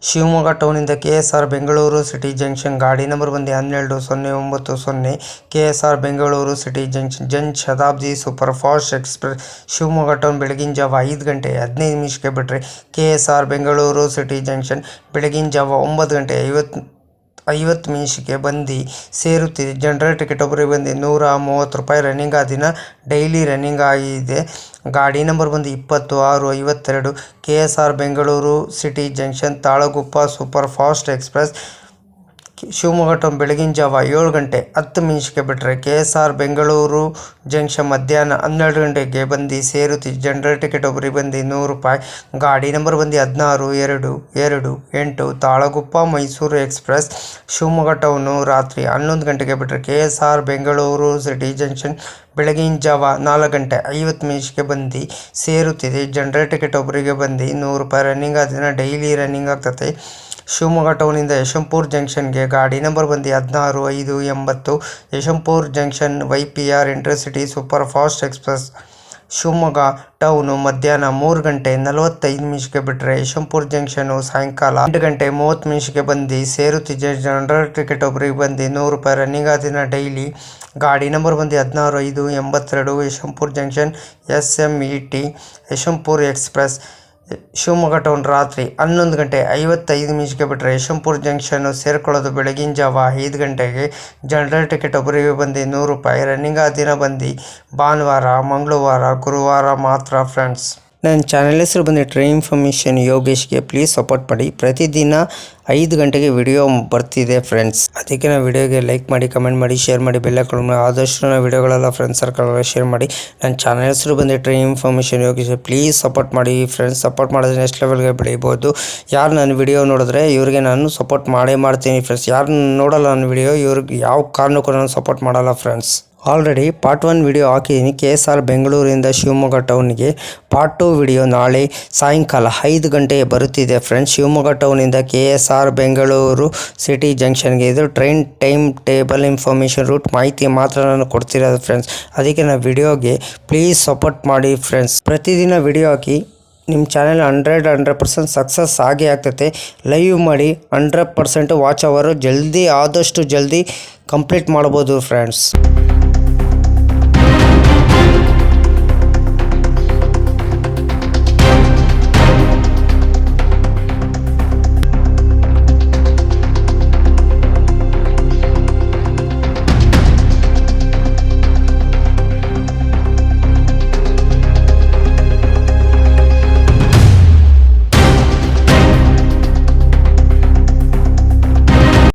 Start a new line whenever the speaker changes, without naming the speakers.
ಶಿವಮೊಗ್ಗ ಟೌನಿಂದ KSR Bengaluru city junction ಗಾಡಿ number ಬಂದು 12-09-0 KSR Bengaluru city junction Jan Shatabdi super fast express Shivamogga town ಬೆಳಗಿನ ಜಾವ 5 ಗಂಟೆ 15 ನಿಮಿಷಕ್ಕೆ ಬಿಟ್ಟರೆ KSR ಬೆಂಗಳೂರು ಸಿಟಿ ಜಂಕ್ಷನ್ ಬೆಳಗಿನ ಜಾವ 9 ಗಂಟೆ 50 ನಿಮಿಷಕ್ಕೆ ಬಂದು ಸೇರುತ್ತಿದೆ. ಜನರಲ್ ಟಿಕೆಟ್ ಒಬ್ಬರಿಗೆ ಬಂದು 130 ರೂಪಾಯಿ ರನ್ನಿಂಗ್ ಆ ದಿನ ಡೈಲಿ ರನ್ನಿಂಗ್ ಆಗಿದೆ. ಗಾಡಿ ನಂಬರ್ ಬಂದು 20-6-52 KSR Bengaluru city junction Talaguppa super fast express Shivamogga town ಬೆಳಗಿನ ಜಾವ 7 ಗಂಟೆ 10 ನಿಮಿಷಕ್ಕೆ ಬಿಟ್ಟರೆ KSR ಬೆಂಗಳೂರು ಜಂಕ್ಷನ್ ಮಧ್ಯಾಹ್ನ 12 ಗಂಟೆಗೆ ಬಂದು ಸೇರುತ್ತಿದೆ. ಜನರಲ್ ಟಿಕೆಟ್ ಒಬ್ಬರಿಗೆ ಬಂದು 100 ರೂಪಾಯಿ. ಗಾಡಿ ನಂಬರ್ ಬಂದು 16-228 ತಾಳಗುಪ್ಪ ಮೈಸೂರು ಎಕ್ಸ್ಪ್ರೆಸ್ ಶಿವಮೊಗ್ಗ ಟೌನು ರಾತ್ರಿ 11 ಗಂಟೆಗೆ ಬಿಟ್ಟರೆ KSR ಬೆಂಗಳೂರು ಸಿಟಿ ಜಂಕ್ಷನ್ ಬೆಳಗಿನ ಜಾವ 4 ಗಂಟೆ 50 ನಿಮಿಷಕ್ಕೆ ಬಂದು ಸೇರುತ್ತಿದೆ. ಜನರಲ್ ಟಿಕೆಟ್ ಒಬ್ಬರಿಗೆ ಬಂದು 100 ರೂಪಾಯಿ ರನ್ನಿಂಗ್ ಆ ದಿನ ಡೈಲಿ ರನ್ನಿಂಗ್ ಆಗ್ತದೆ. ಶಿವಮೊಗ್ಗ ಟೌನಿಂದ ಯಶವಂತಪುರ ಜಂಕ್ಷನ್ಗೆ ಗಾಡಿ ನಂಬರ್ ಬಂದು 16-5-80 Yeshwantpur junction YPR intercity super fast express Shivamogga town ಮಧ್ಯಾಹ್ನ 3 ಗಂಟೆ 45 ನಿಮಿಷಕ್ಕೆ ಬಿಟ್ಟರೆ ಯಶವಂತಪುರ ಜಂಕ್ಷನು ಸಾಯಂಕಾಲ 8 ಗಂಟೆ 30 ನಿಮಿಷಕ್ಕೆ ಬಂದು ಸೇರುತ್ತಿದೆ. ಜನರಲ್ ಟಿಕೆಟ್ ಒಬ್ಬರಿಗೆ ಬಂದು 100 ರೂಪಾಯಿ ರನ್ನಿಂಗ್ ಆ ದಿನ ಡೈಲಿ. ಗಾಡಿ ನಂಬರ್ ಬಂದು 16-5-82 Yeshwantpur junction SMET Yeshwantpur express Shivamogga town ರಾತ್ರಿ 11 ಗಂಟೆ 55 ನಿಮಿಷಕ್ಕೆ ಬಿಟ್ಟರೆ ಯಶವಂತಪುರ ಜಂಕ್ಷನ್ನು ಸೇರಿಕೊಳ್ಳೋದು ಬೆಳಗಿನ ಜಾವ 5 ಗಂಟೆಗೆ. ಜನರಲ್ ಟಿಕೆಟ್ ಒಬ್ಬರಿಗೆ ಬಂದು 100 ರೂಪಾಯಿ ರನ್ನಿಂಗ್ ಆ ದಿನ ಬಂದು ಭಾನುವಾರ ಮಂಗಳವಾರ ಗುರುವಾರ ಮಾತ್ರ ಫ್ರೆಂಡ್ಸ್. ನನ್ನ ಚಾನಲ್ ಹೆಸರು ಬಂದು ಟ್ರೈನ್ ಇನ್ಫಾರ್ಮೇಷನ್ ಯೋಗೇಶ್ಗೆ ಪ್ಲೀಸ್ ಸಪೋರ್ಟ್ ಮಾಡಿ. ಪ್ರತಿದಿನ 5 ಗಂಟೆಗೆ ವಿಡಿಯೋ ಬರ್ತಿದೆ ಫ್ರೆಂಡ್ಸ್. ಅದಕ್ಕೆ ನಾವು ವಿಡಿಯೋಗೆ ಲೈಕ್ ಮಾಡಿ, ಕಮೆಂಟ್ ಮಾಡಿ, ಶೇರ್ ಮಾಡಿ, ಬೆಲ್ ಹಾಕೊಂಡು ಆದಷ್ಟು ನಾವು ವಿಡಿಯೋಗಳೆಲ್ಲ ಫ್ರೆಂಡ್ಸ್ ಸರ್ಕಲ್ ಶೇರ್ ಮಾಡಿ. ನನ್ನ ಚಾನಲ್ ಹೆಸರು ಬಂದು train information Yogesh please support ಮಾಡಿ ಫ್ರೆಂಡ್ಸ್. ಸಪೋರ್ಟ್ ಮಾಡಿದ್ರೆ ನೆಕ್ಸ್ಟ್ ಲೆವೆಲ್ಗೆ ಬೆಳೀಬೋದು. ಯಾರು ನನ್ನ ವಿಡಿಯೋ ನೋಡಿದ್ರೆ ಇವ್ರಿಗೆ ನಾನು ಸಪೋರ್ಟ್ ಮಾಡ್ತೀನಿ ಫ್ರೆಂಡ್ಸ್. ಯಾರು ನೋಡಲ್ಲ ನನ್ನ ವಿಡಿಯೋ ಇವ್ರಿಗೆ ಯಾವ ಕಾರಣಕ್ಕೂ ನಾನು ಸಪೋರ್ಟ್ ಮಾಡಲ್ಲ ಫ್ರೆಂಡ್ಸ್. ಆಲ್ರೆಡಿ ಪಾರ್ಟ್ 1 ವಿಡಿಯೋ ಹಾಕಿದ್ದೀನಿ KSR ಬೆಂಗಳೂರಿಂದ ಶಿವಮೊಗ್ಗ ಟೌನ್ಗೆ. ಪಾರ್ಟ್ 2 ವಿಡಿಯೋ ನಾಳೆ ಸಾಯಂಕಾಲ 5 ಗಂಟೆಗೆ ಬರುತ್ತಿದೆ ಫ್ರೆಂಡ್ಸ್. ಶಿವಮೊಗ್ಗ ಟೌನಿಂದ KSR ಬೆಂಗಳೂರು ಸಿಟಿ ಜಂಕ್ಷನ್ಗೆ ಇದು train time table information route ಮಾಹಿತಿ ಮಾತ್ರ ನಾನು ಕೊಡ್ತಿರೋದು ಫ್ರೆಂಡ್ಸ್. ಅದಕ್ಕೆ ನಾವು ವಿಡಿಯೋಗೆ ಪ್ಲೀಸ್ ಸಪೋರ್ಟ್ ಮಾಡಿ ಫ್ರೆಂಡ್ಸ್. ಪ್ರತಿದಿನ ವಿಡಿಯೋ ಹಾಕಿ ನಿಮ್ಮ ಚಾನೆಲ್ 100% ಸಕ್ಸಸ್ ಆಗೇ ಆಗ್ತೈತೆ. ಲೈವ್ ಮಾಡಿ 100% ವಾಚ್ ಅವರು ಆದಷ್ಟು ಜಲ್ದಿ ಕಂಪ್ಲೀಟ್ ಮಾಡ್ಬೋದು ಫ್ರೆಂಡ್ಸ್.